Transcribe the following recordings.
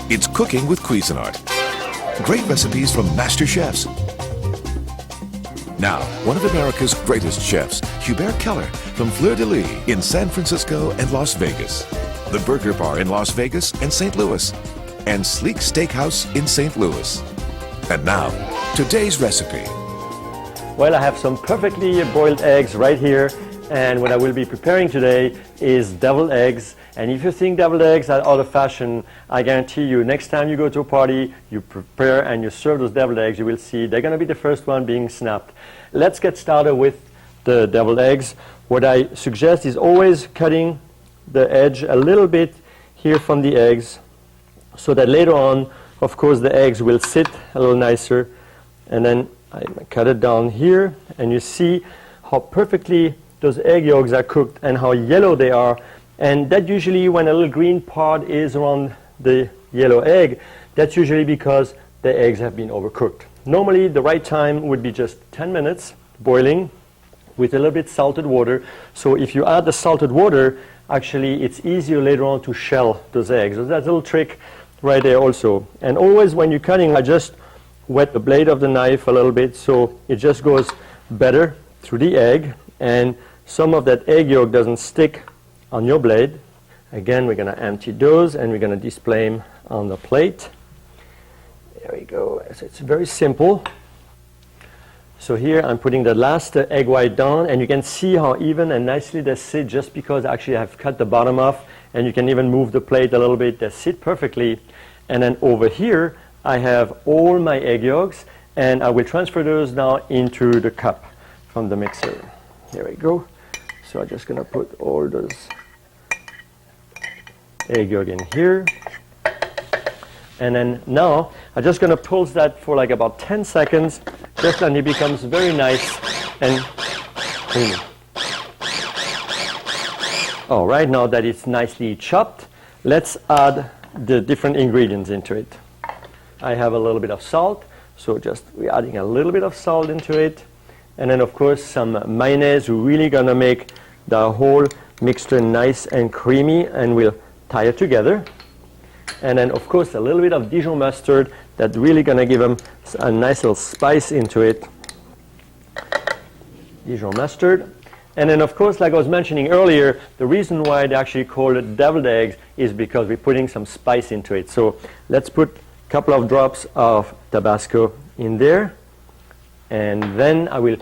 It's Cooking with Cuisinart. Great recipes from master chefs. Now, one of America's greatest chefs, Hubert Keller from Fleur de Lis in San Francisco and Las Vegas, the Burger Bar in Las Vegas and St. Louis, and Sleek Steakhouse in St. Louis. And now, today's recipe. Well, I have some perfectly boiled eggs right here, and what I will be preparing today is deviled eggs. And if you think deviled eggs are out of fashion, I guarantee you next time you go to a party, you prepare and you serve those deviled eggs, you will see they're going to be the first one being snapped. Let's get started with the deviled eggs. What I suggest is always cutting the edge a little bit here from the eggs, so that later on, of course, the eggs will sit a little nicer. And then I cut it down here, and you see how perfectly those egg yolks are cooked and how yellow they are. And that usually, when a little green part is around the yellow egg, that's usually because the eggs have been overcooked. Normally, the right time would be just 10 minutes boiling with a little bit salted water. So if you add the salted water, actually it's easier later on to shell those eggs. So that's a little trick right there also. And always when you're cutting, I just wet the blade of the knife a little bit so it just goes better through the egg, and some of that egg yolk doesn't stick on your blade. Again, we're going to empty those and we're going to display them on the plate. There we go. So it's very simple. So here I'm putting the last egg white down, and you can see how even and nicely they sit just because actually I've cut the bottom off, and you can even move the plate a little bit. They sit perfectly. And then over here I have all my egg yolks, and I will transfer those now into the cup from the mixer. Here we go. So I'm just going to put all those egg yolk in here. And then now I'm just going to pulse that for like about 10 seconds, just until it becomes very nice and creamy. All right, now that it's nicely chopped, let's add the different ingredients into it. I have a little bit of salt, so just we're adding a little bit of salt into it. And then, of course, some mayonnaise. We're really going to make the whole mixture nice and creamy, and we'll tie it together. And then, of course, a little bit of Dijon mustard that's really going to give them a nice little spice into it. Dijon mustard. And then, of course, like I was mentioning earlier, the reason why they actually call it deviled eggs is because we're putting some spice into it. So let's put a couple of drops of Tabasco in there. And then I will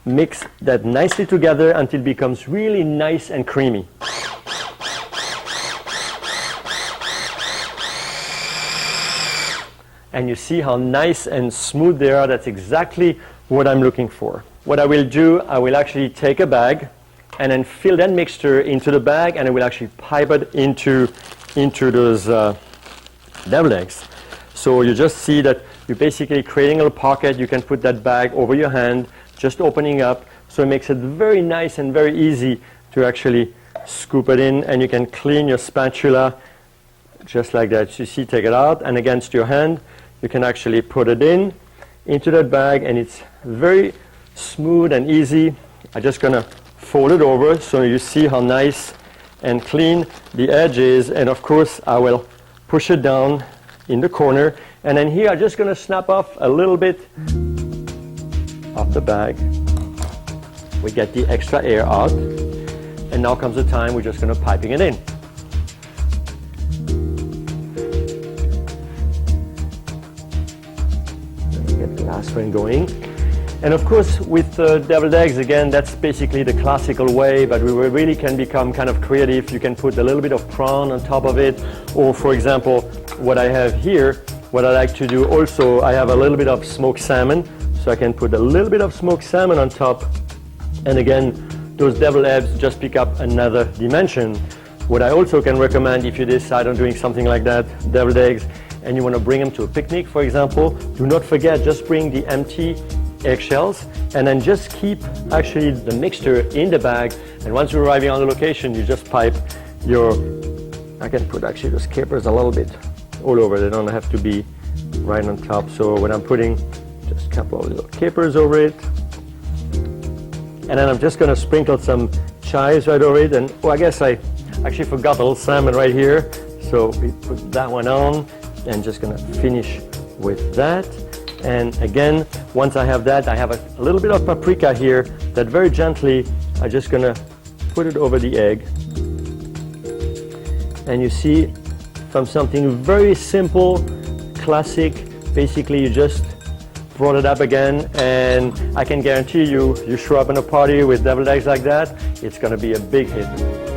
mix that nicely together until it becomes really nice and creamy. And you see how nice and smooth they are. That's exactly what I'm looking for. What I will do, I will actually take a bag and then fill that mixture into the bag, and I will actually pipe it into those deviled eggs. So you just see that you're basically creating a little pocket. You can put that bag over your hand, just opening up. So it makes it very nice and very easy to actually scoop it in, and you can clean your spatula just like that. So you see, take it out, and against your hand, you can actually put it into that bag, and it's very smooth and easy. I'm just going to fold it over so you see how nice and clean the edge is. And of course, I will push it down in the corner. And then here, I'm just going to snap off a little bit of the bag. We get the extra air out. And now comes the time we're just going to piping it in. Let me get the last one going. And of course, with deviled eggs, again, that's basically the classical way, but we really can become kind of creative. You can put a little bit of prawn on top of it, or for example, what I have here, what I like to do also, I have a little bit of smoked salmon, so I can put a little bit of smoked salmon on top. And again, those deviled eggs just pick up another dimension. What I also can recommend, if you decide on doing something like that, deviled eggs, and you want to bring them to a picnic, for example, do not forget, just bring the empty eggshells, and then just keep actually the mixture in the bag. And once you're arriving on the location, you just pipe your, I can put actually those capers a little bit all over. They don't have to be right on top. So when I'm putting just a couple of little capers over it, and then I'm just going to sprinkle some chives right over it. And oh, I guess I actually forgot a little salmon right here. So we put that one on and just gonna finish with that. And again, once I have that, I have a little bit of paprika here that very gently I'm just gonna put it over the egg. And you see, from something very simple, classic, basically you just brought it up again, and I can guarantee you, you show up in a party with deviled eggs like that, it's gonna be a big hit.